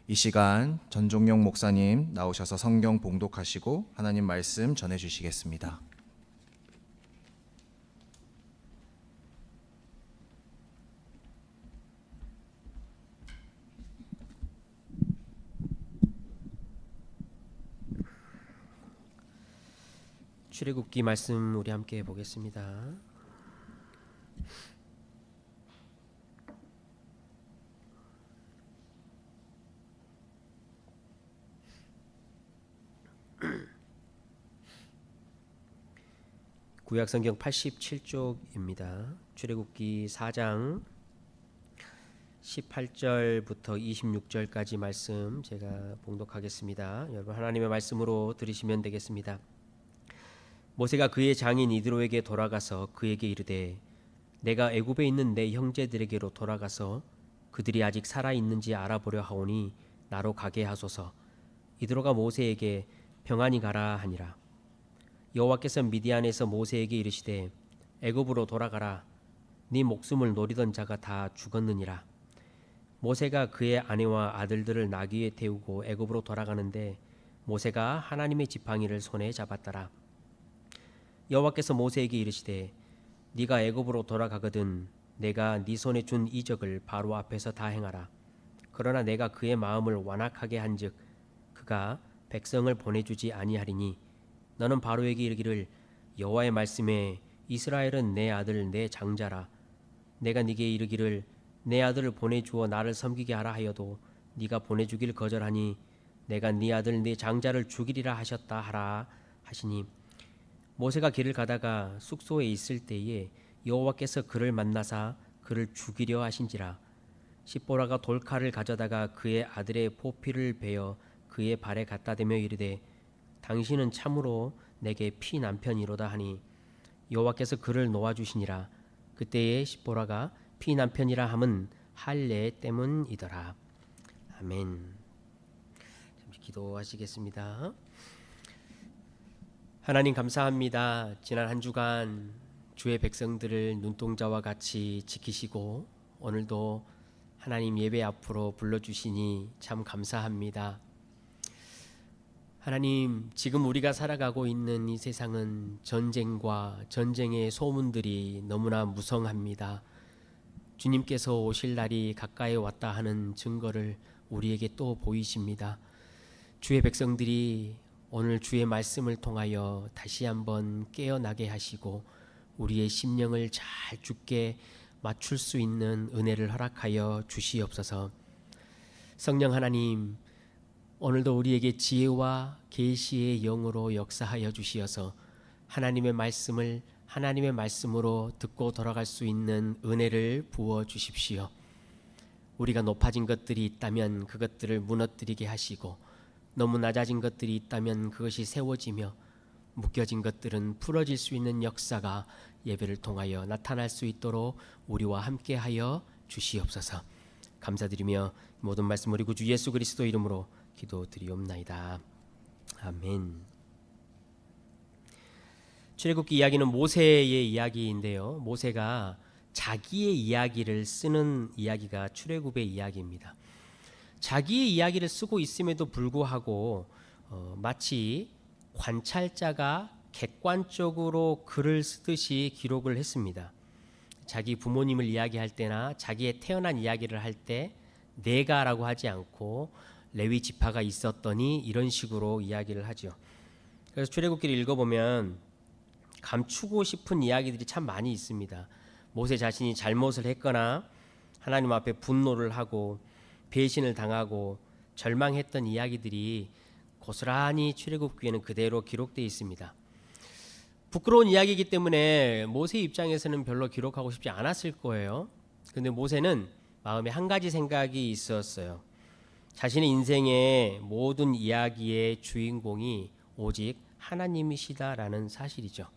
이 시간 전종용 목사님 나오셔서 성경 봉독하시고 하나님 말씀 전해 주시겠습니다. 출애굽기 말씀 우리 함께 보겠습니다. 구약성경 87쪽입니다. 출애굽기 4장 18절부터 26절까지 말씀 제가 봉독하겠습니다. 여러분 하나님의 말씀으로 들으시면 되겠습니다. 모세가 그의 장인 이드로에게 돌아가서 그에게 이르되 내가 애굽에 있는 내 형제들에게로 돌아가서 그들이 아직 살아 있는지 알아보려 하오니 나로 가게 하소서. 이드로가 모세에게 평안히 가라 하니라. 여호와께서 미디안에서 모세에게 이르시되 애굽으로 돌아가라. 네 목숨을 노리던 자가 다 죽었느니라. 모세가 그의 아내와 아들들을 나귀에 태우고 애굽으로 돌아가는데 모세가 하나님의 지팡이를 손에 잡았더라. 여호와께서 모세에게 이르시되 네가 애굽으로 돌아가거든 내가 네 손에 준 이적을 바로 앞에서 다 행하라. 그러나 내가 그의 마음을 완악하게 한즉 그가 백성을 보내주지 아니하리니 너는 바로에게 이르기를 여호와의 말씀에 이스라엘은 내 아들 내 장자라. 내가 네게 이르기를 내 아들을 보내주어 나를 섬기게 하라 하여도 네가 보내주길 거절하니 내가 네 아들 네 장자를 죽이리라 하셨다 하라 하시니 모세가 길을 가다가 숙소에 있을 때에 여호와께서 그를 만나사 그를 죽이려 하신지라. 십보라가 돌칼을 가져다가 그의 아들의 포피를 베어 그의 발에 갖다 대며 이르되 당신은 참으로 내게 피 남편이로다 하니 여호와께서 그를 놓아주시니라. 그때에 십보라가 피 남편이라 함은 할례 때문이더라. 아멘. 잠시 기도하시겠습니다. 하나님 감사합니다. 지난 한 주간 주의 백성들을 눈동자와 같이 지키시고 오늘도 하나님 예배 앞으로 불러주시니 참 감사합니다. 하나님, 지금 우리가 살아가고 있는 이 세상은 전쟁과 전쟁의 소문들이 너무나 무성합니다. 주님께서 오실 날이 가까이 왔다 하는 증거를 우리에게 또 보이십니다. 주의 백성들이 오늘 주의 말씀을 통하여 다시 한번 깨어나게 하시고 우리의 심령을 잘 주께 맞출 수 있는 은혜를 허락하여 주시옵소서. 성령 하나님, 오늘도 우리에게 지혜와 계시의 영으로 역사하여 주시어서 하나님의 말씀을 하나님의 말씀으로 듣고 돌아갈 수 있는 은혜를 부어 주십시오. 우리가 높아진 것들이 있다면 그것들을 무너뜨리게 하시고 너무 낮아진 것들이 있다면 그것이 세워지며 묶여진 것들은 풀어질 수 있는 역사가 예배를 통하여 나타날 수 있도록 우리와 함께하여 주시옵소서. 감사드리며 모든 말씀 우리 구주 예수 그리스도 이름으로 기도드리옵나이다. 아멘. 출애굽기 이야기는 모세의 이야기인데요. 모세가 자기의 이야기를 쓰는 이야기가 출애굽의 이야기입니다. 자기의 이야기를 쓰고 있음에도 불구하고 마치 관찰자가 객관적으로 글을 쓰듯이 기록을 했습니다. 자기 부모님을 이야기할 때나 자기의 태어난 이야기를 할 때 내가라고 하지 않고 레위 지파가 있었더니 이런 식으로 이야기를 하죠. 그래서 출애굽기를 읽어보면 감추고 싶은 이야기들이 참 많이 있습니다. 모세 자신이 잘못을 했거나 하나님 앞에 분노를 하고 배신을 당하고 절망했던 이야기들이 고스란히 출애굽기에는 그대로 기록되어 있습니다. 부끄러운 이야기이기 때문에 모세 입장에서는 별로 기록하고 싶지 않았을 거예요. 그런데 모세는 마음에 한 가지 생각이 있었어요. 자신의 인생의 모든 이야기의 주인공이 오직 하나님이시다라는 사실이죠.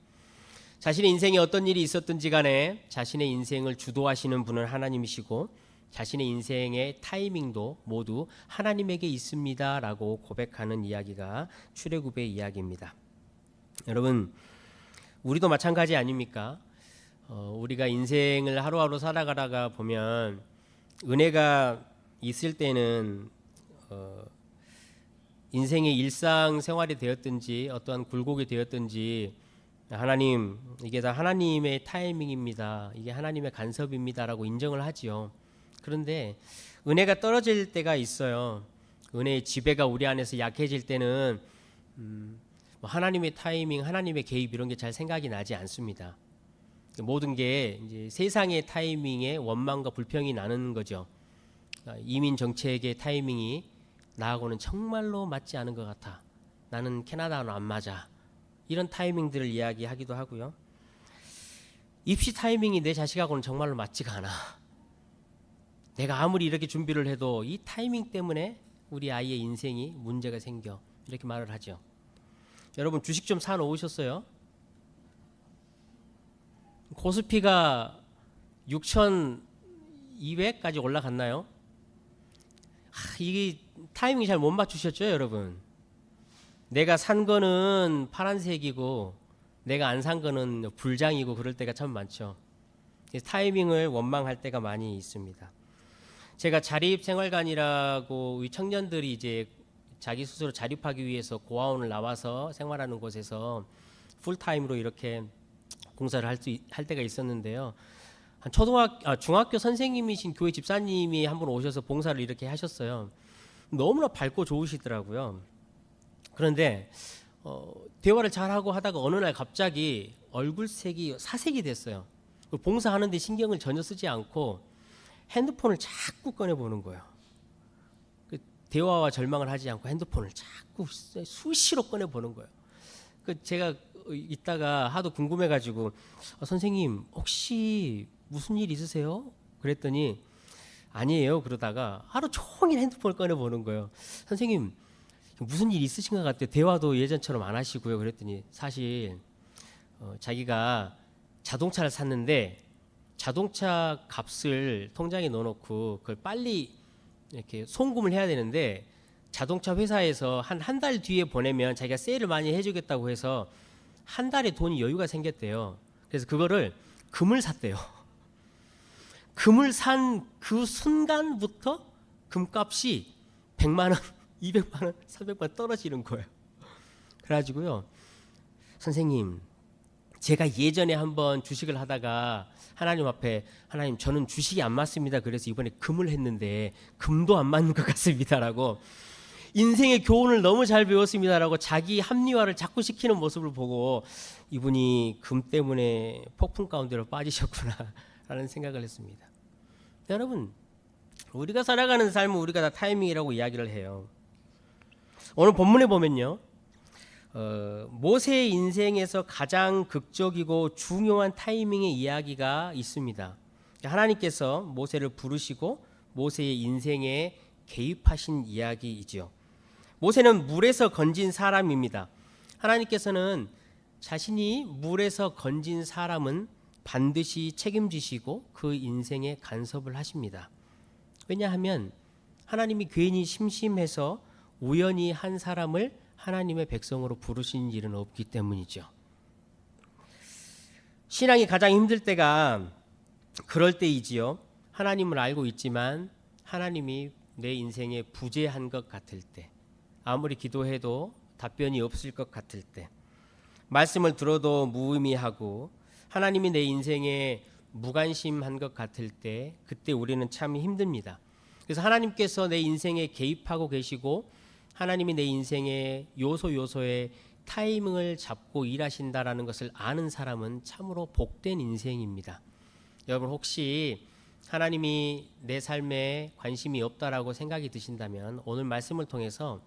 자신의 인생에 어떤 일이 있었든지 간에 자신의 인생을 주도하시는 분은 하나님이시고 자신의 인생의 타이밍도 모두 하나님에게 있습니다라고 고백하는 이야기가 출애굽의 이야기입니다. 여러분, 우리도 마찬가지 아닙니까? 우리가 인생을 하루하루 살아가다가 보면 은혜가 있을 때는 인생의 일상 생활이 되었든지 어떠한 굴곡이 되었든지 하나님, 이게 다 하나님의 타이밍입니다. 이게 하나님의 간섭입니다라고 인정을 하지요. 그런데 은혜가 떨어질 때가 있어요. 은혜의 지배가 우리 안에서 약해질 때는 뭐 하나님의 타이밍, 하나님의 개입 이런 게 잘 생각이 나지 않습니다. 모든 게 이제 세상의 타이밍에 원망과 불평이 나는 거죠. 이민 정책의 타이밍이 나하고는 정말로 맞지 않은 것 같아. 나는 캐나다는 안 맞아. 이런 타이밍들을 이야기하기도 하고요. 입시 타이밍이 내 자식하고는 정말로 맞지가 않아. 내가 아무리 이렇게 준비를 해도 이 타이밍 때문에 우리 아이의 인생이 문제가 생겨. 이렇게 말을 하죠. 여러분 주식 좀 사 놓으셨어요? 코스피가 6,200까지 올라갔나요? 이게 타이밍 잘 못 맞추셨죠, 여러분? 내가 산 거는 파란색이고 내가 안 산 거는 불장이고 그럴 때가 참 많죠. 타이밍을 원망할 때가 많이 있습니다. 제가 자립생활관이라고 우리 청년들이 이제 자기 스스로 자립하기 위해서 고아원을 나와서 생활하는 곳에서 풀타임으로 이렇게 봉사를 할 때가 있었는데요. 중학교 선생님이신 교회 집사님이 한번 오셔서 봉사를 이렇게 하셨어요. 너무나 밝고 좋으시더라고요. 그런데 대화를 잘하고 하다가 어느 날 갑자기 얼굴색이 사색이 됐어요. 봉사하는데 신경을 전혀 쓰지 않고 핸드폰을 자꾸 꺼내보는 거예요. 대화와 절망을 하지 않고 핸드폰을 자꾸 수시로 꺼내보는 거예요. 제가 이따가 하도 궁금해가지고 선생님 혹시 무슨 일 있으세요? 그랬더니 아니에요. 그러다가 하루 종일 핸드폰을 꺼내보는 거예요. 선생님 무슨 일 있으신 것 같아요. 대화도 예전처럼 안 하시고요. 그랬더니 사실 자기가 자동차를 샀는데 자동차 값을 통장에 넣어놓고 그걸 빨리 이렇게 송금을 해야 되는데 자동차 회사에서 한 달 뒤에 보내면 자기가 세일을 많이 해주겠다고 해서 한 달에 돈이 여유가 생겼대요. 그래서 그거를 금을 샀대요. 금을 산 그 순간부터 금값이 100만 원, 200만 원, 300만 원 떨어지는 거예요. 그래가지고요, 선생님, 제가 예전에 한번 주식을 하다가 하나님 앞에 하나님 저는 주식이 안 맞습니다. 그래서 이번에 금을 했는데 금도 안 맞는 것 같습니다라고 인생의 교훈을 너무 잘 배웠습니다라고 자기 합리화를 자꾸 시키는 모습을 보고 이분이 금 때문에 폭풍 가운데로 빠지셨구나라는 생각을 했습니다. 여러분, 우리가 살아가는 삶은 우리가 다 타이밍이라고 이야기를 해요. 오늘 본문에 보면요, 모세의 인생에서 가장 극적이고 중요한 타이밍의 이야기가 있습니다. 하나님께서 모세를 부르시고 모세의 인생에 개입하신 이야기이지요. 모세는 물에서 건진 사람입니다. 하나님께서는 자신이 물에서 건진 사람은 반드시 책임지시고 그 인생에 간섭을 하십니다. 왜냐하면 하나님이 괜히 심심해서 우연히 한 사람을 하나님의 백성으로 부르신 일은 없기 때문이죠. 신앙이 가장 힘들 때가 그럴 때이지요. 하나님을 알고 있지만 하나님이 내 인생에 부재한 것 같을 때, 아무리 기도해도 답변이 없을 것 같을 때, 말씀을 들어도 무의미하고 하나님이 내 인생에 무관심한 것 같을 때, 그때 우리는 참 힘듭니다. 그래서 하나님께서 내 인생에 개입하고 계시고 하나님이 내 인생의 요소요소에 타이밍을 잡고 일하신다라는 것을 아는 사람은 참으로 복된 인생입니다. 여러분 혹시 하나님이 내 삶에 관심이 없다라고 생각이 드신다면 오늘 말씀을 통해서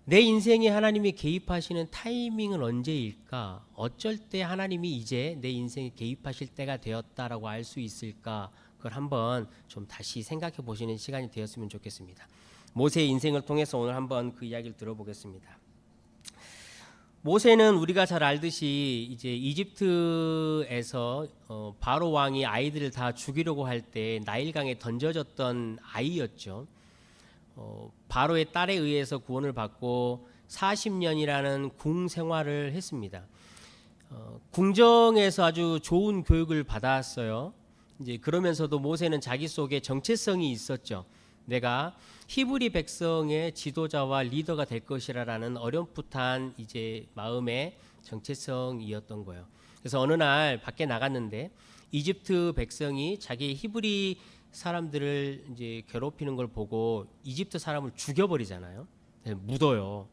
내 인생에 하나님이 개입하시는 타이밍은 언제일까? 어쩔 때 하나님이 이제 내 인생에 개입하실 때가 되었다라고 알 수 있을까? 그걸 한번 좀 다시 생각해 보시는 시간이 되었으면 좋겠습니다. 모세의 인생을 통해서 오늘 한번 그 이야기를 들어보겠습니다. 모세는 우리가 잘 알듯이 이제 이집트에서 바로 왕이 아이들을 다 죽이려고 할 때 나일강에 던져졌던 아이였죠. 바로의 딸에 의해서 구원을 받고 40년이라는 궁 생활을 했습니다. 궁정에서 아주 좋은 교육을 받았어요. 이제 그러면서도 모세는 자기 속에 정체성이 있었죠. 내가 히브리 백성의 지도자와 리더가 될 것이라는 어렴풋한 이제 마음의 정체성이었던 거예요. 그래서 어느 날 밖에 나갔는데 이집트 백성이 자기 히브리 사람들을 이제 괴롭히는 걸 보고 이집트 사람을 죽여버리잖아요. 묻어요.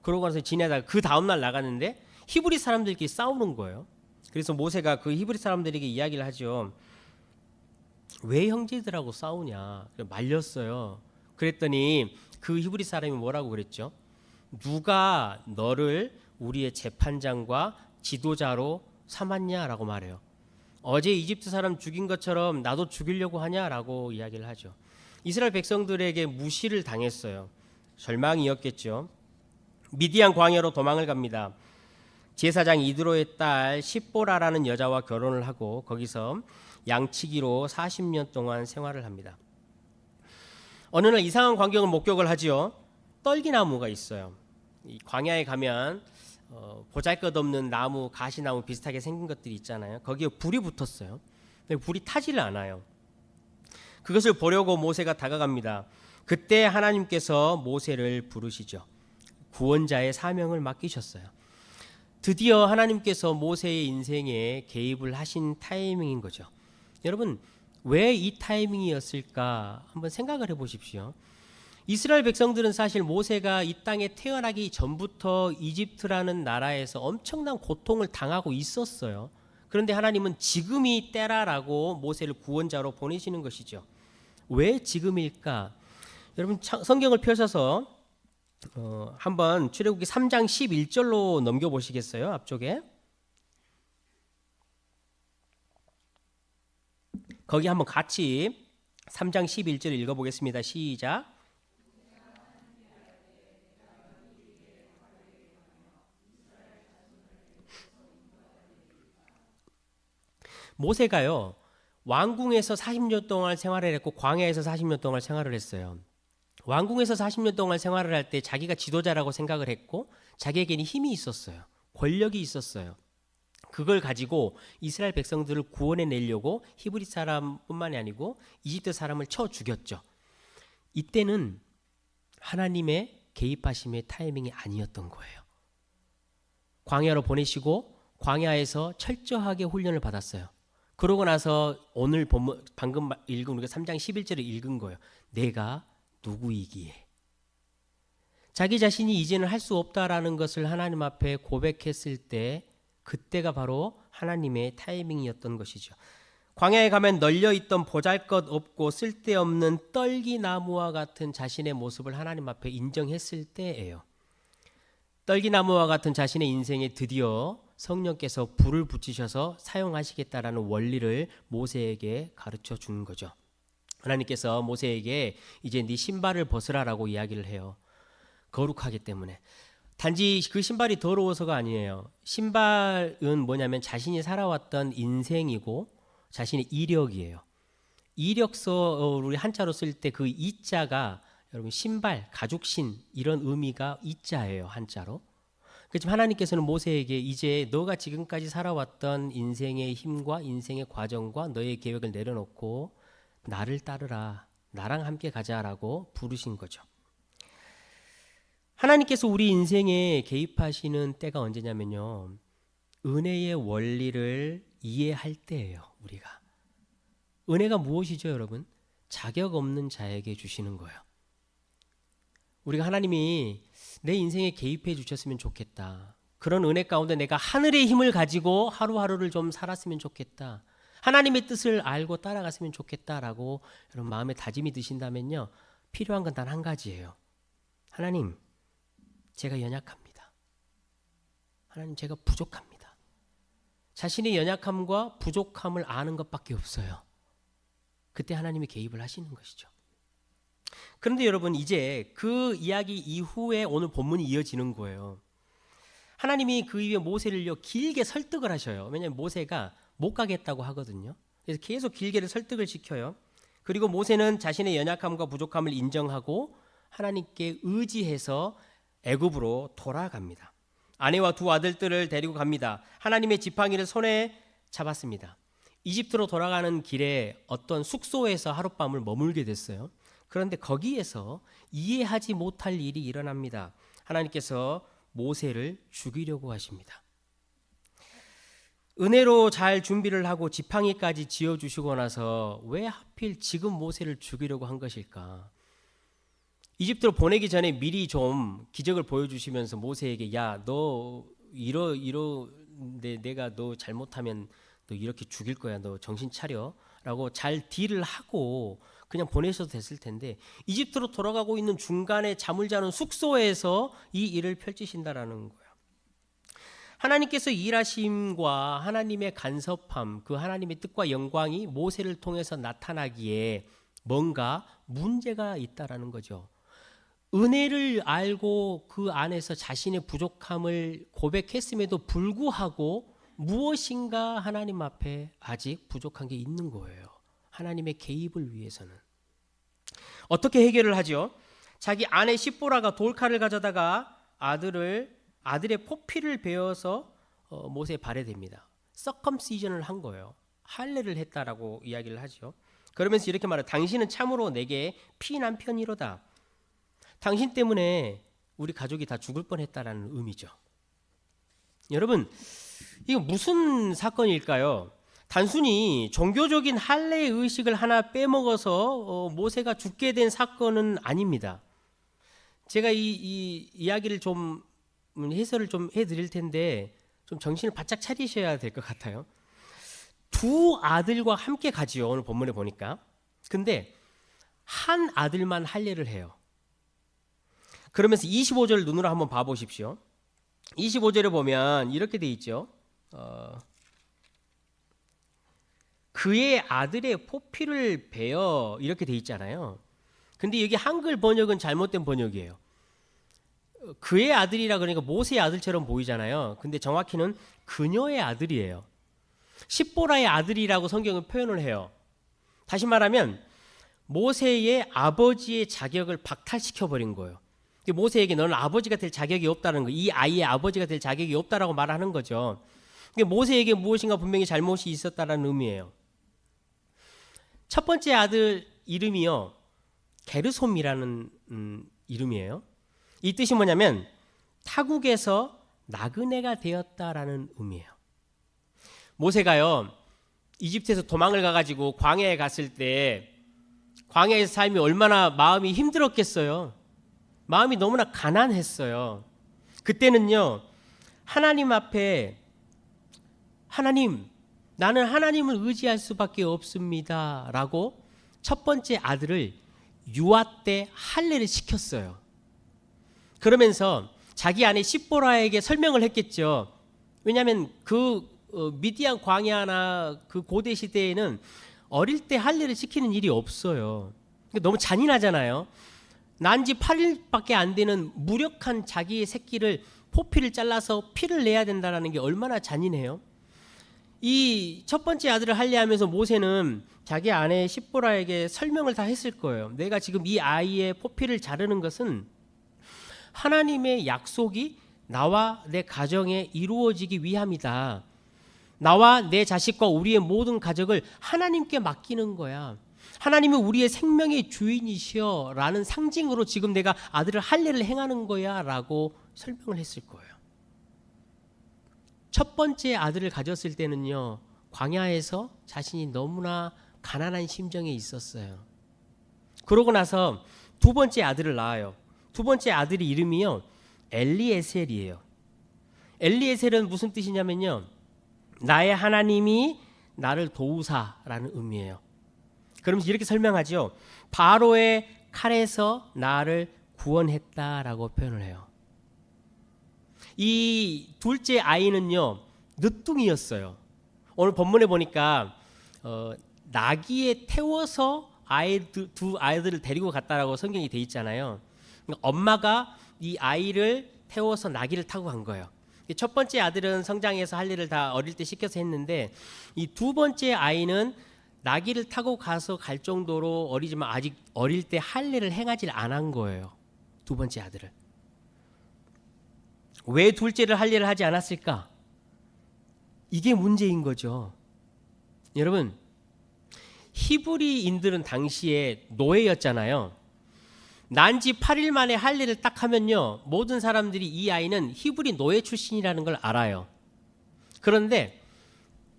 그러고 나서 지내다가 그 다음날 나갔는데 히브리 사람들끼리 싸우는 거예요. 그래서 모세가 그 히브리 사람들에게 이야기를 하죠. 왜 형제들하고 싸우냐. 말렸어요. 그랬더니 그 히브리 사람이 뭐라고 그랬죠? 누가 너를 우리의 재판장과 지도자로 삼았냐라고 말해요. 어제 이집트 사람 죽인 것처럼 나도 죽이려고 하냐라고 이야기를 하죠. 이스라엘 백성들에게 무시를 당했어요. 절망이었겠죠. 미디안 광야로 도망을 갑니다. 제사장 이드로의 딸 십보라라는 여자와 결혼을 하고 거기서 양치기로 40년 동안 생활을 합니다. 어느 날 이상한 광경을 목격을 하지요. 떨기나무가 있어요. 이 광야에 가면 보잘것없는 나무, 가시나무 비슷하게 생긴 것들이 있잖아요. 거기에 불이 붙었어요. 근데 불이 타지를 않아요. 그것을 보려고 모세가 다가갑니다. 그때 하나님께서 모세를 부르시죠. 구원자의 사명을 맡기셨어요. 드디어 하나님께서 모세의 인생에 개입을 하신 타이밍인 거죠. 여러분, 왜 이 타이밍이었을까 한번 생각을 해보십시오. 이스라엘 백성들은 사실 모세가 이 땅에 태어나기 전부터 이집트라는 나라에서 엄청난 고통을 당하고 있었어요. 그런데 하나님은 지금이 때라라고 모세를 구원자로 보내시는 것이죠. 왜 지금일까? 여러분 성경을 펴셔서 한번 출애굽기 3장 11절로 넘겨보시겠어요? 앞쪽에 거기 한번 같이 3장 11절 읽어보겠습니다. 시작. 모세가요 왕궁에서 40년 동안 생활을 했고 광야에서 40년 동안 생활을 했어요. 왕궁에서 40년 동안 생활을 할 때 자기가 지도자라고 생각을 했고 자기에게는 힘이 있었어요. 권력이 있었어요. 그걸 가지고 이스라엘 백성들을 구원해 내려고 히브리 사람뿐만이 아니고 이집트 사람을 쳐 죽였죠. 이때는 하나님의 개입하심의 타이밍이 아니었던 거예요. 광야로 보내시고 광야에서 철저하게 훈련을 받았어요. 그러고 나서 오늘 본문 방금 읽은 우리가 3장 11절을 읽은 거예요. 내가 누구이기에. 자기 자신이 이제는 할 수 없다라는 것을 하나님 앞에 고백했을 때 그때가 바로 하나님의 타이밍이었던 것이죠. 광야에 가면 널려있던 보잘것없고 쓸데없는 떨기나무와 같은 자신의 모습을 하나님 앞에 인정했을 때예요. 떨기나무와 같은 자신의 인생에 드디어 성령께서 불을 붙이셔서 사용하시겠다라는 원리를 모세에게 가르쳐 준 거죠. 하나님께서 모세에게 이제 네 신발을 벗으라라고 이야기를 해요. 거룩하기 때문에. 단지 그 신발이 더러워서가 아니에요. 신발은 뭐냐면 자신이 살아왔던 인생이고 자신의 이력이에요. 이력서 우리 한자로 쓸 때 그 이자가 여러분 신발, 가죽신 이런 의미가 이자예요. 한자로. 그렇지만 하나님께서는 모세에게 이제 너가 지금까지 살아왔던 인생의 힘과 인생의 과정과 너의 계획을 내려놓고 나를 따르라. 나랑 함께 가자라고 부르신 거죠. 하나님께서 우리 인생에 개입하시는 때가 언제냐면요. 은혜의 원리를 이해할 때예요. 우리가. 은혜가 무엇이죠, 여러분? 자격 없는 자에게 주시는 거예요. 우리가 하나님이 내 인생에 개입해 주셨으면 좋겠다. 그런 은혜 가운데 내가 하늘의 힘을 가지고 하루하루를 좀 살았으면 좋겠다. 하나님의 뜻을 알고 따라갔으면 좋겠다라고 여러분 마음에 다짐이 드신다면요. 필요한 건 단 한 가지예요. 하나님, 제가 연약합니다. 하나님, 제가 부족합니다. 자신의 연약함과 부족함을 아는 것밖에 없어요. 그때 하나님이 개입을 하시는 것이죠. 그런데 여러분 이제 그 이야기 이후에 오늘 본문이 이어지는 거예요. 하나님이 그 이후에 모세를요 길게 설득을 하셔요. 왜냐하면 모세가 못 가겠다고 하거든요. 그래서 계속 길게 설득을 시켜요. 그리고 모세는 자신의 연약함과 부족함을 인정하고 하나님께 의지해서 애굽으로 돌아갑니다. 아내와 두 아들들을 데리고 갑니다. 하나님의 지팡이를 손에 잡았습니다. 이집트로 돌아가는 길에 어떤 숙소에서 하룻밤을 머물게 됐어요. 그런데 거기에서 이해하지 못할 일이 일어납니다. 하나님께서 모세를 죽이려고 하십니다. 은혜로 잘 준비를 하고 지팡이까지 지어주시고 나서 왜 하필 지금 모세를 죽이려고 한 것일까? 이집트로 보내기 전에 미리 좀 기적을 보여주시면서 모세에게 야, 너 내가 너 잘못하면 너 이렇게 죽일 거야. 너 정신 차려. 라고 잘 딜을 하고 그냥 보내셔도 됐을 텐데 이집트로 돌아가고 있는 중간에 잠을 자는 숙소에서 이 일을 펼치신다라는 거예요. 하나님께서 일하심과 하나님의 간섭함, 그 하나님의 뜻과 영광이 모세를 통해서 나타나기에 뭔가 문제가 있다라는 거죠. 은혜를 알고 그 안에서 자신의 부족함을 고백했음에도 불구하고 무엇인가 하나님 앞에 아직 부족한 게 있는 거예요. 하나님의 개입을 위해서는. 어떻게 해결을 하죠? 자기 아내 십보라가 돌칼을 가져다가 아들의 포피를 베어서 모세의 발에 댑니다. 서컴시전을 한 거예요. 할례를 했다라고 이야기를 하죠. 그러면서 이렇게 말해요. 당신은 참으로 내게 피난 편이로다. 당신 때문에 우리 가족이 다 죽을 뻔했다라는 의미죠. 여러분, 이거 무슨 사건일까요? 단순히 종교적인 할례 의식을 하나 빼먹어서 모세가 죽게 된 사건은 아닙니다. 제가 이 이야기를 좀 해설을 좀 해드릴 텐데 좀 정신을 바짝 차리셔야 될 것 같아요. 두 아들과 함께 가지요. 오늘 본문에 보니까. 근데 한 아들만 할례를 해요. 그러면서 25절 눈으로 한번 봐보십시오. 25절에 보면 이렇게 돼 있죠. 그의 아들의 포피를 베어 이렇게 돼 있잖아요. 근데 여기 한글 번역은 잘못된 번역이에요. 그의 아들이라 그러니까 모세의 아들처럼 보이잖아요. 근데 정확히는 그녀의 아들이에요. 십보라의 아들이라고 성경은 표현을 해요. 다시 말하면 모세의 아버지의 자격을 박탈시켜 버린 거예요. 모세에게 너는 아버지가 될 자격이 없다는 거, 이 아이의 아버지가 될 자격이 없다라고 말하는 거죠. 모세에게 무엇인가 분명히 잘못이 있었다라는 의미예요. 첫 번째 아들 이름이요, 게르솜이라는 이름이에요. 이 뜻이 뭐냐면 타국에서 나그네가 되었다라는 의미예요. 모세가요, 이집트에서 도망을 가가지고 광야에 갔을 때 광야에서 삶이 얼마나 마음이 힘들었겠어요. 마음이 너무나 가난했어요. 그때는요, 하나님 앞에 하나님, 나는 하나님을 의지할 수밖에 없습니다 라고 첫 번째 아들을 유아 때 할례를 시켰어요. 그러면서 자기 아내 십보라에게 설명을 했겠죠. 왜냐하면 미디안 광야나 그 고대 시대에는 어릴 때 할례를 시키는 일이 없어요. 너무 잔인하잖아요. 난 지 8일밖에 안 되는 무력한 자기의 새끼를 포피를 잘라서 피를 내야 된다는 게 얼마나 잔인해요. 이 첫 번째 아들을 할례하면서 모세는 자기 아내 십보라에게 설명을 다 했을 거예요. 내가 지금 이 아이의 포피를 자르는 것은 하나님의 약속이 나와 내 가정에 이루어지기 위함이다. 나와 내 자식과 우리의 모든 가족을 하나님께 맡기는 거야. 하나님이 우리의 생명의 주인이시여 라는 상징으로 지금 내가 아들을 할례를 행하는 거야 라고 설명을 했을 거예요. 첫 번째 아들을 가졌을 때는요, 광야에서 자신이 너무나 가난한 심정에 있었어요. 그러고 나서 두 번째 아들을 낳아요. 두 번째 아들의 이름이요, 엘리에셀이에요. 엘리에셀은 무슨 뜻이냐면요, 나의 하나님이 나를 도우사라는 의미예요. 그러면서 이렇게 설명하죠. 바로의 칼에서 나를 구원했다라고 표현을 해요. 이 둘째 아이는요, 늦둥이였어요. 오늘 본문에 보니까 나귀에 태워서 두 아이들을 데리고 갔다라고 성경이 돼 있잖아요. 엄마가 이 아이를 태워서 나귀를 타고 간 거예요. 첫 번째 아들은 성장해서 할례를 다 어릴 때 시켜서 했는데 이 두 번째 아이는 나귀를 타고 가서 갈 정도로 어리지만 아직 어릴 때 할례를 행하지 않은 거예요. 두 번째 아들을. 왜 둘째를 할례를 하지 않았을까? 이게 문제인 거죠. 여러분, 히브리인들은 당시에 노예였잖아요. 난 지 8일 만에 할례를 딱 하면요, 모든 사람들이 이 아이는 히브리 노예 출신이라는 걸 알아요. 그런데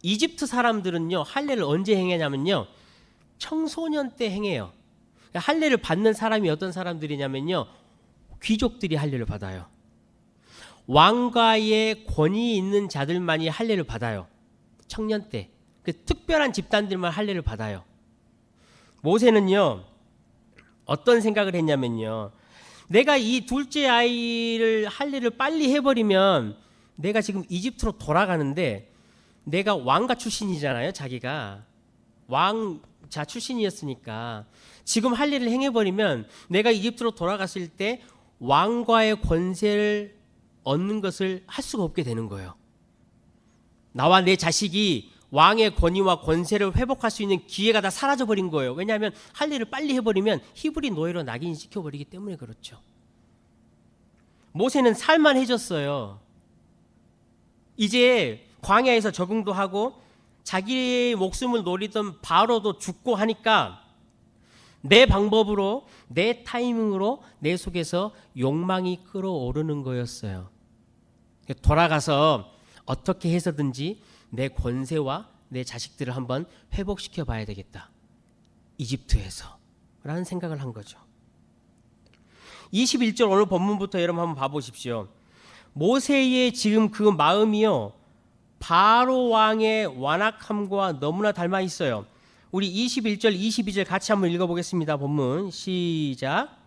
이집트 사람들은요, 할례를 언제 행하냐면요, 청소년 때 행해요. 할례를 받는 사람이 어떤 사람들이냐면요, 귀족들이 할례를 받아요. 왕가의 권위 있는 자들만이 할례를 받아요. 청년 때. 그 특별한 집단들만 할례를 받아요. 모세는요, 어떤 생각을 했냐면요, 내가 이 둘째 아이를 할례를 빨리 해버리면 내가 지금 이집트로 돌아가는데, 내가 왕가 출신이잖아요. 자기가 왕자 출신이었으니까 지금 할례를 행해버리면 내가 이집트로 돌아갔을 때 왕과의 권세를 얻는 것을 할 수가 없게 되는 거예요. 나와 내 자식이 왕의 권위와 권세를 회복할 수 있는 기회가 다 사라져버린 거예요. 왜냐하면 할례를 빨리 해버리면 히브리 노예로 낙인시켜버리기 때문에 그렇죠. 모세는 살만해졌어요. 이제 광야에서 적응도 하고 자기의 목숨을 노리던 바로도 죽고 하니까 내 방법으로, 내 타이밍으로 내 속에서 욕망이 끓어오르는 거였어요. 돌아가서 어떻게 해서든지 내 권세와 내 자식들을 한번 회복시켜 봐야 되겠다, 이집트에서 라는 생각을 한 거죠. 21절 오늘 본문부터 여러분 한번 봐보십시오. 모세의 지금 그 마음이요, 바로 왕의 완악함과 너무나 닮아 있어요. 우리 21절 22절 같이 한번 읽어보겠습니다. 본문 시작.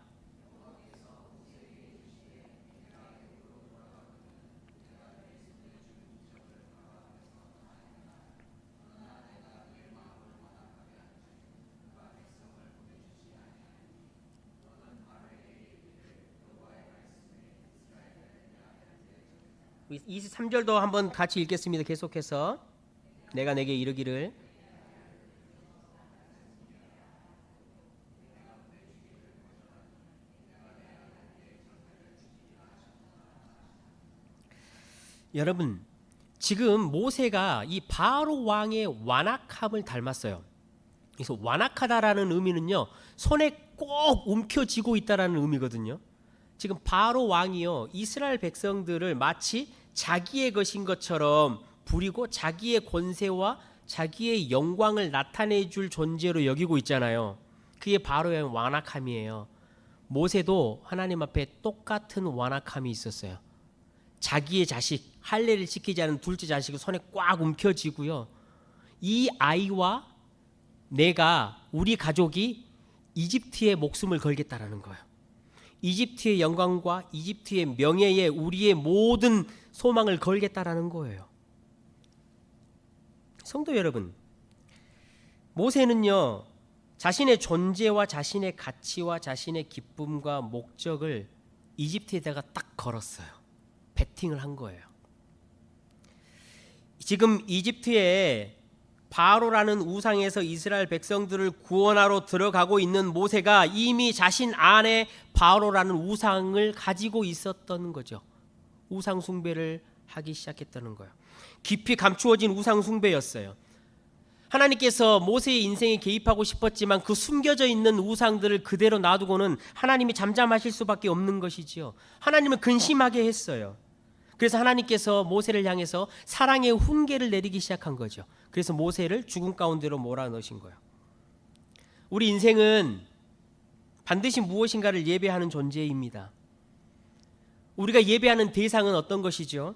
우리 23절도 한번 같이 읽겠습니다. 계속해서 내가 내게 이르기를. 여러분, 지금 모세가 이 바로 왕의 완악함을 닮았어요. 그래서 완악하다라는 의미는요, 손에 꼭 움켜쥐고 있다라는 의미거든요. 지금 바로 왕이요, 이스라엘 백성들을 마치 자기의 것인 것처럼 부리고 자기의 권세와 자기의 영광을 나타내 줄 존재로 여기고 있잖아요. 그게 바로의 완악함이에요. 모세도 하나님 앞에 똑같은 완악함이 있었어요. 자기의 자식, 할례를 시키지 않은 둘째 자식을 손에 꽉 움켜쥐고요, 이 아이와 내가, 우리 가족이 이집트의 목숨을 걸겠다라는 거예요. 이집트의 영광과 이집트의 명예에 우리의 모든 소망을 걸겠다라는 거예요. 성도 여러분, 모세는요, 자신의 존재와 자신의 가치와 자신의 기쁨과 목적을 이집트에다가 딱 걸었어요. 베팅을 한 거예요. 지금 이집트에 바로라는 우상에서 이스라엘 백성들을 구원하러 들어가고 있는 모세가 이미 자신 안에 바로라는 우상을 가지고 있었던 거죠. 우상 숭배를 하기 시작했다는 거예요. 깊이 감추어진 우상 숭배였어요. 하나님께서 모세의 인생에 개입하고 싶었지만 그 숨겨져 있는 우상들을 그대로 놔두고는 하나님이 잠잠하실 수밖에 없는 것이지요. 하나님을 근심하게 했어요. 그래서 하나님께서 모세를 향해서 사랑의 훈계를 내리기 시작한 거죠. 그래서 모세를 죽음 가운데로 몰아넣으신 거예요. 우리 인생은 반드시 무엇인가를 예배하는 존재입니다. 우리가 예배하는 대상은 어떤 것이죠?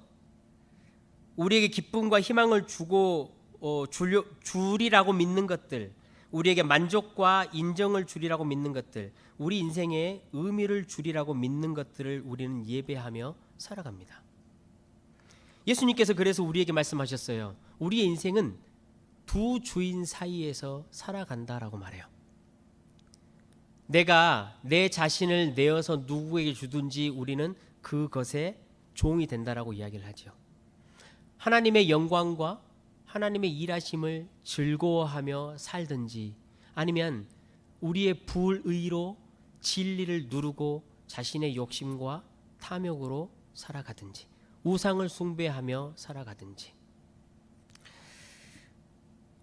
우리에게 기쁨과 희망을 주리라고 믿는 것들, 우리에게 만족과 인정을 주리라고 믿는 것들, 우리 인생에 의미를 주리라고 믿는 것들을 우리는 예배하며 살아갑니다. 예수님께서 그래서 우리에게 말씀하셨어요. 우리의 인생은 두 주인 사이에서 살아간다라고 말해요. 내가 내 자신을 내어서 누구에게 주든지 우리는 그것의 종이 된다라고 이야기를 하죠. 하나님의 영광과 하나님의 일하심을 즐거워하며 살든지, 아니면 우리의 불의로 진리를 누르고 자신의 욕심과 탐욕으로 살아가든지, 우상을 숭배하며 살아가든지.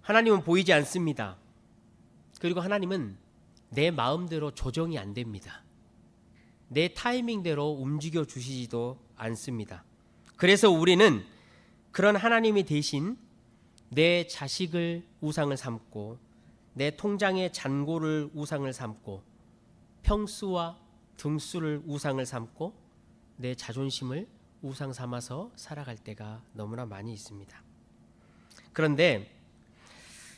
하나님은 보이지 않습니다. 그리고 하나님은 내 마음대로 조정이 안 됩니다. 내 타이밍대로 움직여 주시지도 않습니다. 그래서 우리는 그런 하나님이 대신 내 자식을 우상을 삼고 내 통장의 잔고를 우상을 삼고 평수와 등수를 우상을 삼고 내 자존심을 우상 삼아서 살아갈 때가 너무나 많이 있습니다. 그런데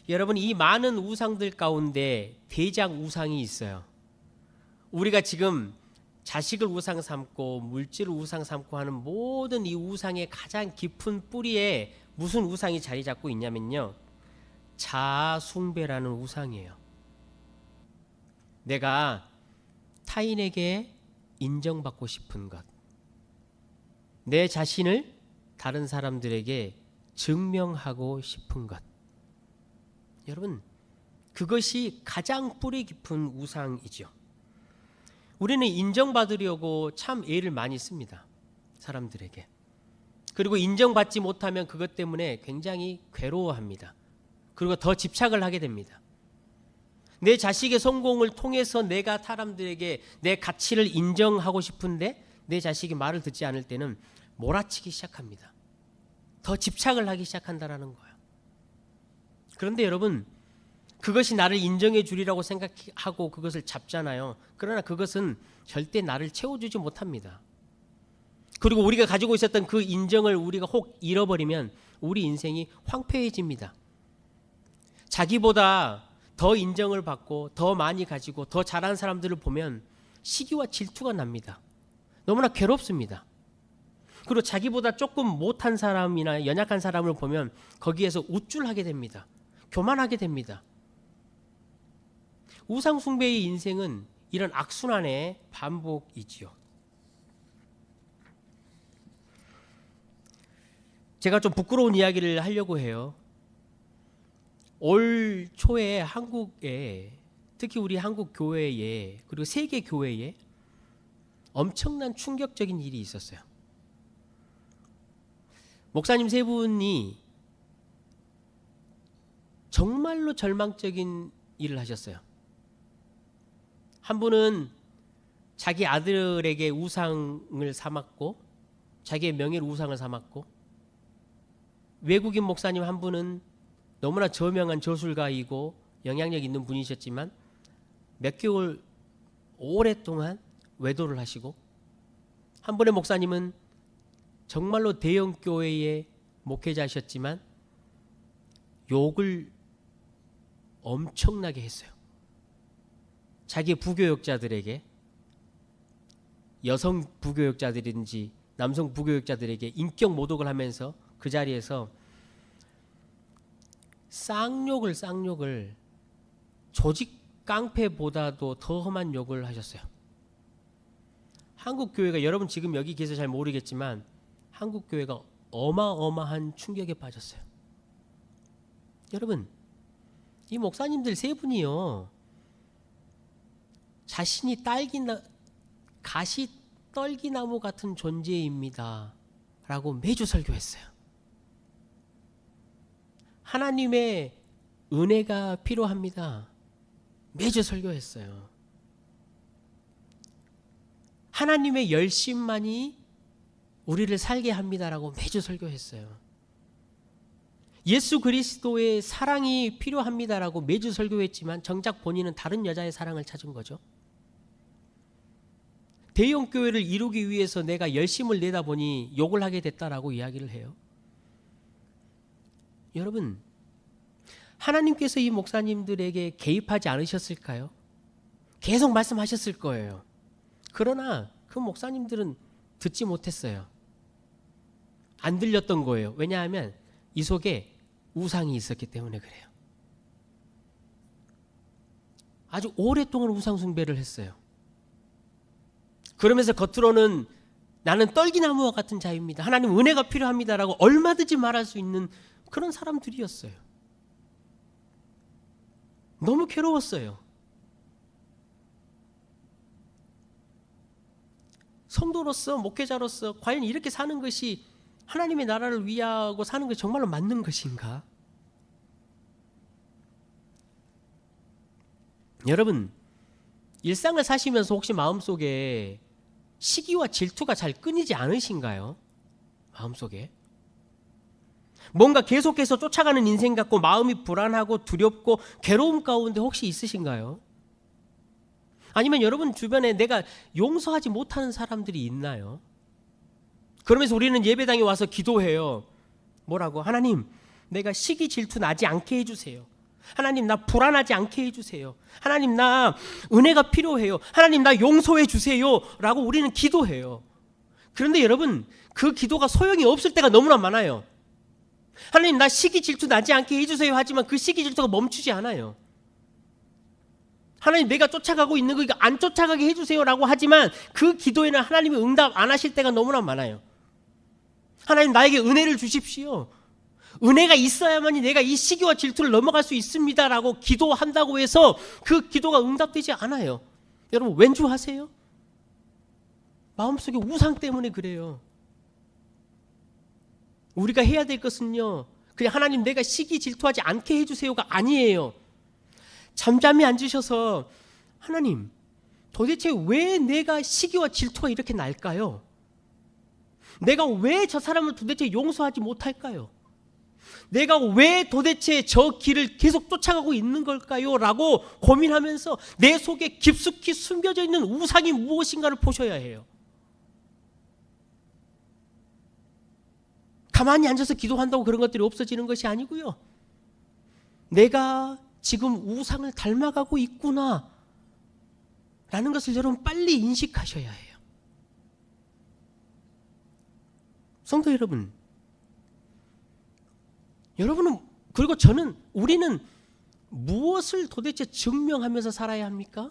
여러분, 이 많은 우상들 가운데 대장 우상이 있어요. 우리가 지금 자식을 우상 삼고 물질을 우상 삼고 하는 모든 이 우상의 가장 깊은 뿌리에 무슨 우상이 자리 잡고 있냐면요, 자아 숭배라는 우상이에요. 내가 타인에게 인정받고 싶은 것, 내 자신을 다른 사람들에게 증명하고 싶은 것. 여러분, 그것이 가장 뿌리 깊은 우상이죠. 우리는 인정받으려고 참 애를 많이 씁니다, 사람들에게. 그리고 인정받지 못하면 그것 때문에 굉장히 괴로워합니다. 그리고 더 집착을 하게 됩니다. 내 자식의 성공을 통해서 내가 사람들에게 내 가치를 인정하고 싶은데 내 자식이 말을 듣지 않을 때는 몰아치기 시작합니다. 더 집착을 하기 시작한다는 거예요. 그런데 여러분, 그것이 나를 인정해 주리라고 생각하고 그것을 잡잖아요. 그러나 그것은 절대 나를 채워주지 못합니다. 그리고 우리가 가지고 있었던 그 인정을 우리가 혹 잃어버리면 우리 인생이 황폐해집니다. 자기보다 더 인정을 받고 더 많이 가지고 더 잘하는 사람들을 보면 시기와 질투가 납니다. 너무나 괴롭습니다. 그리고 자기보다 조금 못한 사람이나 연약한 사람을 보면 거기에서 우쭐하게 됩니다. 교만하게 됩니다. 우상 숭배의 인생은 이런 악순환의 반복이지요. 제가 좀 부끄러운 이야기를 하려고 해요. 올 초에 한국에, 특히 우리 한국 교회에 그리고 세계 교회에 엄청난 충격적인 일이 있었어요. 목사님 세 분이 정말로 절망적인 일을 하셨어요. 한 분은 자기 아들에게 우상을 삼았고 자기의 명예를 우상을 삼았고, 외국인 목사님 한 분은 너무나 저명한 저술가이고 영향력 있는 분이셨지만 몇 개월 오랫동안 외도를 하시고, 한 분의 목사님은 정말로 대형 교회의 목회자셨지만 욕을 엄청나게 했어요. 자기 부교역자들에게, 여성 부교역자들인지 남성 부교역자들에게 인격 모독을 하면서 그 자리에서 쌍욕을 조직 깡패보다도 더 험한 욕을 하셨어요. 한국 교회가, 여러분 지금 여기 계셔서 잘 모르겠지만 한국 교회가 어마어마한 충격에 빠졌어요. 여러분, 이 목사님들 세 분이요, 자신이 가시 떨기나무 같은 존재입니다 라고 매주 설교했어요. 하나님의 은혜가 필요합니다, 매주 설교했어요. 하나님의 열심만이 우리를 살게 합니다라고 매주 설교했어요. 예수 그리스도의 사랑이 필요합니다라고 매주 설교했지만 정작 본인은 다른 여자의 사랑을 찾은 거죠. 대형 교회를 이루기 위해서 내가 열심을 내다 보니 욕을 하게 됐다라고 이야기를 해요. 여러분, 하나님께서 이 목사님들에게 개입하지 않으셨을까요? 계속 말씀하셨을 거예요. 그러나 그 목사님들은 듣지 못했어요. 안 들렸던 거예요. 왜냐하면 이 속에 우상이 있었기 때문에 그래요. 아주 오랫동안 우상 숭배를 했어요. 그러면서 겉으로는 나는 떨기나무와 같은 자입니다, 하나님 은혜가 필요합니다라고 얼마든지 말할 수 있는 그런 사람들이었어요. 너무 괴로웠어요. 성도로서, 목회자로서 과연 이렇게 사는 것이 하나님의 나라를 위하고 사는 것이 정말로 맞는 것인가? 여러분, 일상을 사시면서 혹시 마음속에 시기와 질투가 잘 끊이지 않으신가요? 마음속에 뭔가 계속해서 쫓아가는 인생 같고 마음이 불안하고 두렵고 괴로움 가운데 혹시 있으신가요? 아니면 여러분 주변에 내가 용서하지 못하는 사람들이 있나요? 그러면서 우리는 예배당에 와서 기도해요. 뭐라고? 하나님, 내가 시기 질투 나지 않게 해주세요. 하나님, 나 불안하지 않게 해주세요. 하나님, 나 은혜가 필요해요. 하나님, 나 용서해 주세요. 라고 우리는 기도해요. 그런데 여러분, 그 기도가 소용이 없을 때가 너무나 많아요. 하나님, 나 시기 질투 나지 않게 해주세요 하지만 그 시기 질투가 멈추지 않아요. 하나님, 내가 쫓아가고 있는 거 안 쫓아가게 해주세요라고 하지만 그 기도에는 하나님이 응답 안 하실 때가 너무나 많아요. 하나님, 나에게 은혜를 주십시오. 은혜가 있어야만이 내가 이 시기와 질투를 넘어갈 수 있습니다라고 기도한다고 해서 그 기도가 응답되지 않아요. 여러분, 왠 줄 아세요? 마음속에 우상 때문에 그래요. 우리가 해야 될 것은요, 그냥 하나님, 내가 시기 질투하지 않게 해주세요가 아니에요. 잠잠히 앉으셔서 하나님, 도대체 왜 내가 시기와 질투가 이렇게 날까요? 내가 왜 저 사람을 도대체 용서하지 못할까요? 내가 왜 도대체 저 길을 계속 쫓아가고 있는 걸까요? 라고 고민하면서 내 속에 깊숙이 숨겨져 있는 우상이 무엇인가를 보셔야 해요. 가만히 앉아서 기도한다고 그런 것들이 없어지는 것이 아니고요. 내가 지금 우상을 닮아가고 있구나 라는 것을 여러분 빨리 인식하셔야 해요. 성도 여러분, 여러분은, 그리고 저는, 우리는 무엇을 도대체 증명하면서 살아야 합니까?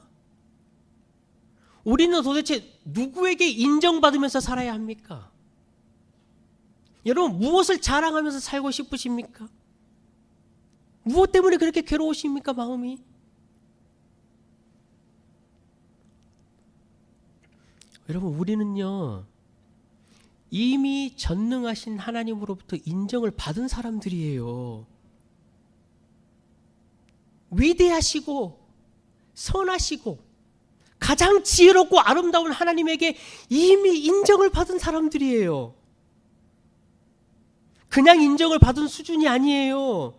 우리는 도대체 누구에게 인정받으면서 살아야 합니까? 여러분, 무엇을 자랑하면서 살고 싶으십니까? 무엇 때문에 그렇게 괴로우십니까, 마음이? 여러분, 우리는요, 이미 전능하신 하나님으로부터 인정을 받은 사람들이에요. 위대하시고 선하시고 가장 지혜롭고 아름다운 하나님에게 이미 인정을 받은 사람들이에요. 그냥 인정을 받은 수준이 아니에요.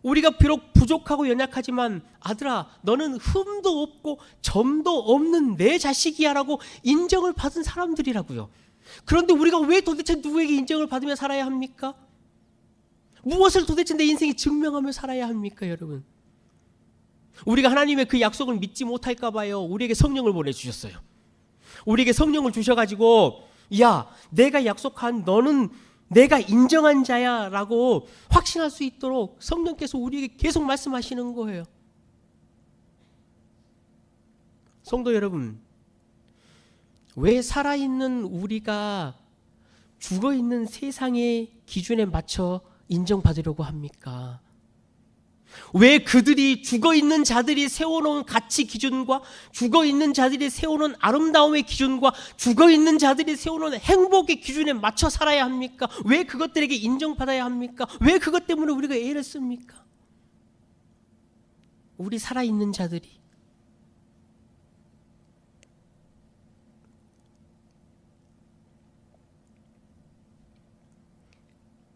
우리가 비록 부족하고 연약하지만 아들아, 너는 흠도 없고 점도 없는 내 자식이야 라고 인정을 받은 사람들이라고요. 그런데 우리가 왜 도대체 누구에게 인정을 받으며 살아야 합니까? 무엇을 도대체 내 인생에 증명하며 살아야 합니까, 여러분? 우리가 하나님의 그 약속을 믿지 못할까 봐요. 우리에게 성령을 보내주셨어요. 우리에게 성령을 주셔가지고, 야, 내가 약속한 너는 내가 인정한 자야 라고 확신할 수 있도록 성령께서 우리에게 계속 말씀하시는 거예요. 성도 여러분, 왜 살아있는 우리가 죽어있는 세상의 기준에 맞춰 인정받으려고 합니까? 왜 그들이 죽어있는 자들이 세워놓은 가치 기준과 죽어있는 자들이 세워놓은 아름다움의 기준과 죽어있는 자들이 세워놓은 행복의 기준에 맞춰 살아야 합니까? 왜 그것들에게 인정받아야 합니까? 왜 그것 때문에 우리가 애를 씁니까? 우리 살아있는 자들이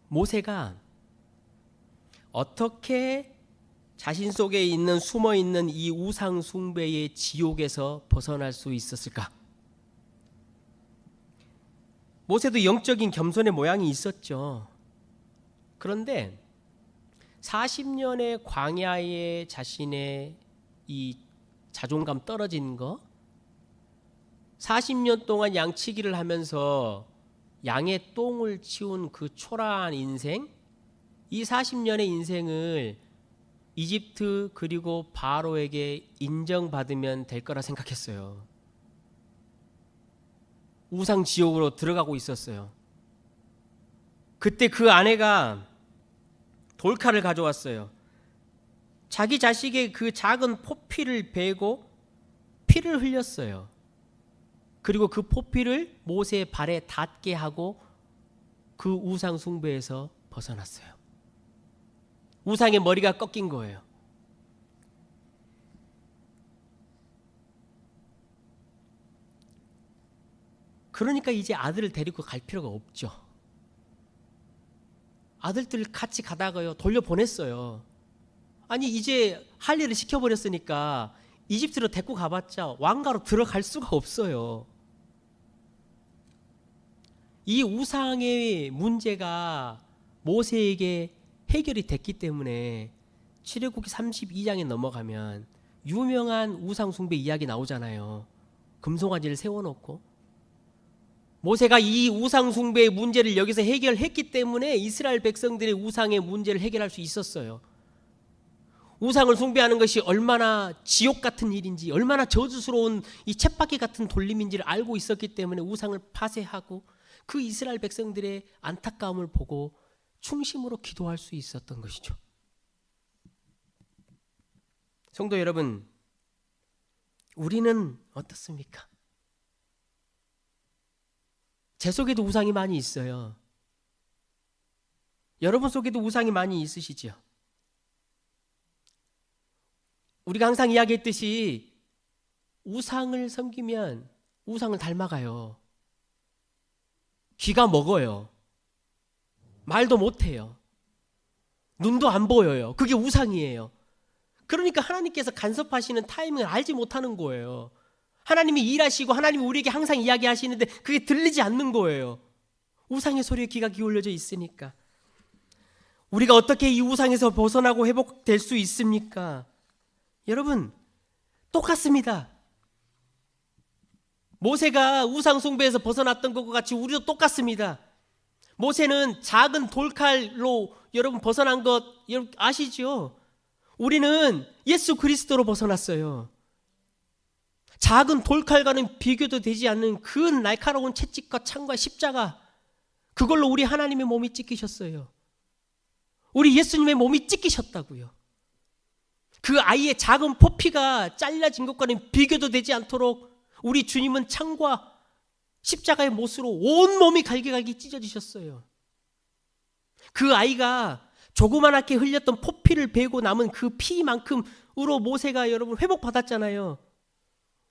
모세가 어떻게 자신 속에 있는 숨어있는 이 우상 숭배의 지옥에서 벗어날 수 있었을까? 모세도 영적인 겸손의 모양이 있었죠. 그런데 40년의 광야에 자신의 이 자존감 떨어진 거, 40년 동안 양치기를 하면서 양의 똥을 치운 그 초라한 인생, 이 40년의 인생을 이집트 그리고 바로에게 인정받으면 될 거라 생각했어요. 우상 지옥으로 들어가고 있었어요. 그때 그 아내가 돌칼을 가져왔어요. 자기 자식의 그 작은 포피를 베고 피를 흘렸어요. 그리고 그 포피를 모세의 발에 닿게 하고 그 우상 숭배에서 벗어났어요. 우상의 머리가 꺾인 거예요. 그러니까 이제 아들을 데리고 갈 필요가 없죠. 아들들 같이 가다가요 돌려보냈어요. 아니 이제 할 일을 시켜버렸으니까 이집트로 데리고 가봤자 왕가로 들어갈 수가 없어요. 이 우상의 문제가 모세에게 해결이 됐기 때문에 출애굽기 32장에 넘어가면 유명한 우상 숭배 이야기 나오잖아요. 금송아지를 세워놓고 모세가 이 우상 숭배의 문제를 여기서 해결했기 때문에 이스라엘 백성들의 우상의 문제를 해결할 수 있었어요. 우상을 숭배하는 것이 얼마나 지옥 같은 일인지, 얼마나 저주스러운 이 쳇바퀴 같은 돌림인지를 알고 있었기 때문에 우상을 파쇄하고 그 이스라엘 백성들의 안타까움을 보고 충심으로 기도할 수 있었던 것이죠. 성도 여러분, 우리는 어떻습니까? 제 속에도 우상이 많이 있어요. 여러분 속에도 우상이 많이 있으시죠? 우리가 항상 이야기했듯이 우상을 섬기면 우상을 닮아가요. 귀가 먹어요. 말도 못해요. 눈도 안 보여요. 그게 우상이에요. 그러니까 하나님께서 간섭하시는 타이밍을 알지 못하는 거예요. 하나님이 일하시고 하나님이 우리에게 항상 이야기하시는데 그게 들리지 않는 거예요. 우상의 소리에 귀가 기울여져 있으니까. 우리가 어떻게 이 우상에서 벗어나고 회복될 수 있습니까? 여러분, 똑같습니다. 모세가 우상 숭배에서 벗어났던 것과 같이 우리도 똑같습니다. 모세는 작은 돌칼로 여러분 벗어난 것 여러분 아시죠? 우리는 예수 그리스도로 벗어났어요. 작은 돌칼과는 비교도 되지 않는 그 날카로운 채찍과 창과 십자가, 그걸로 우리 하나님의 몸이 찢기셨어요. 우리 예수님의 몸이 찢기셨다고요. 그 아이의 작은 포피가 잘라진 것과는 비교도 되지 않도록 우리 주님은 창과 십자가의 못으로 온 몸이 갈기갈기 찢어지셨어요. 그 아이가 조그만하게 흘렸던 포피를 베고 남은 그 피만큼으로 모세가 여러분 회복받았잖아요.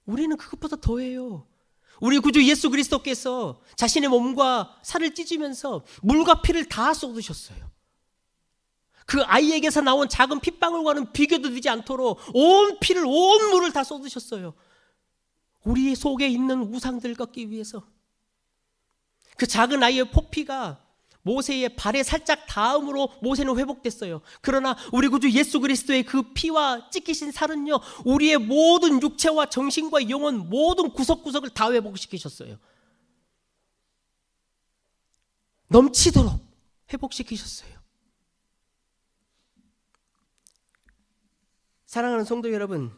우리는 그것보다 더해요. 우리 구주 예수 그리스도께서 자신의 몸과 살을 찢으면서 물과 피를 다 쏟으셨어요. 그 아이에게서 나온 작은 핏방울과는 비교도 되지 않도록 온 피를, 온 물을 다 쏟으셨어요. 우리 속에 있는 우상들 꺾기 위해서. 그 작은 아이의 포피가 모세의 발에 살짝 닿음으로 모세는 회복됐어요. 그러나 우리 구주 예수 그리스도의 그 피와 찢기신 살은요, 우리의 모든 육체와 정신과 영혼 모든 구석구석을 다 회복시키셨어요. 넘치도록 회복시키셨어요. 사랑하는 성도 여러분,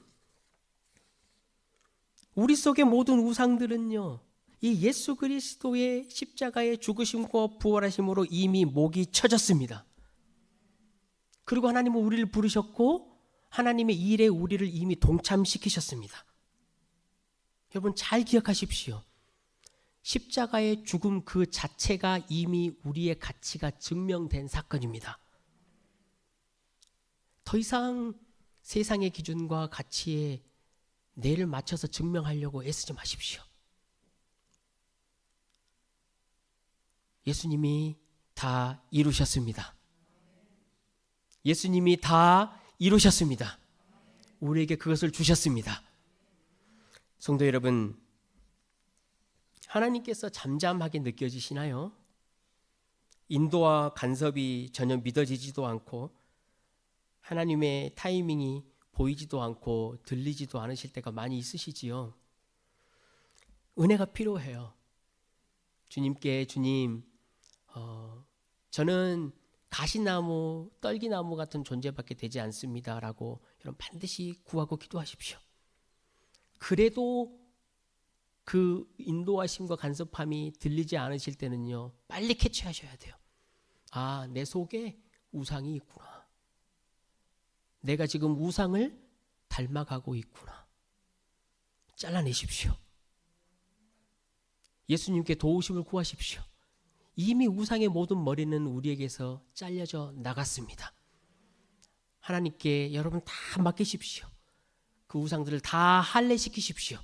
우리 속의 모든 우상들은요, 이 예수 그리스도의 십자가의 죽으심과 부활하심으로 이미 목이 쳐졌습니다. 그리고 하나님은 우리를 부르셨고 하나님의 일에 우리를 이미 동참시키셨습니다. 여러분 잘 기억하십시오. 십자가의 죽음 그 자체가 이미 우리의 가치가 증명된 사건입니다. 더 이상 세상의 기준과 가치에 뇌를 맞춰서 증명하려고 애쓰지 마십시오. 예수님이 다 이루셨습니다. 예수님이 다 이루셨습니다. 우리에게 그것을 주셨습니다. 성도 여러분, 하나님께서 잠잠하게 느껴지시나요? 인도와 간섭이 전혀 믿어지지도 않고 하나님의 타이밍이 보이지도 않고 들리지도 않으실 때가 많이 있으시지요. 은혜가 필요해요. 주님께 주님, 저는 가시나무, 떨기나무 같은 존재밖에 되지 않습니다 라고 여러분 반드시 구하고 기도하십시오. 그래도 그 인도하심과 간섭함이 들리지 않으실 때는요, 빨리 캐치하셔야 돼요. 아, 내 속에 우상이 있구나. 내가 지금 우상을 닮아가고 있구나. 잘라내십시오. 예수님께 도우심을 구하십시오. 이미 우상의 모든 머리는 우리에게서 잘려져 나갔습니다. 하나님께 여러분 다 맡기십시오. 그 우상들을 다 할례시키십시오.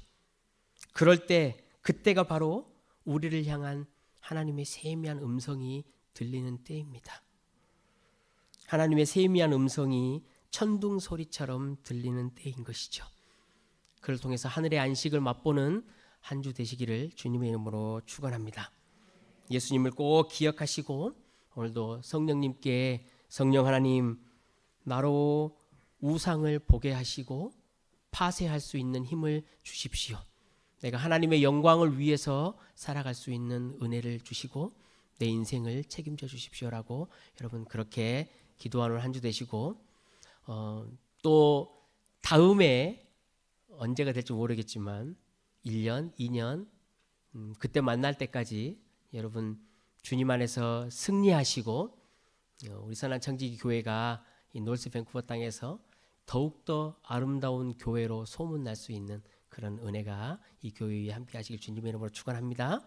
그럴 때 그때가 바로 우리를 향한 하나님의 세미한 음성이 들리는 때입니다. 하나님의 세미한 음성이 천둥 소리처럼 들리는 때인 것이죠. 그를 통해서 하늘의 안식을 맛보는 한 주 되시기를 주님의 이름으로 축원합니다. 예수님을 꼭 기억하시고 오늘도 성령님께 성령 하나님 나로 우상을 보게 하시고 파쇄할 수 있는 힘을 주십시오. 내가 하나님의 영광을 위해서 살아갈 수 있는 은혜를 주시고 내 인생을 책임져 주십시오라고 여러분 그렇게 기도하는 한 주 되시고 또 다음에 언제가 될지 모르겠지만 1년, 2년 그때 만날 때까지 여러분 주님 안에서 승리하시고 우리 선한 청지기 교회가 이 노스 밴쿠버 땅에서 더욱더 아름다운 교회로 소문날 수 있는 그런 은혜가 이 교회 위에 함께 하시길 주님의 이름으로 축원합니다.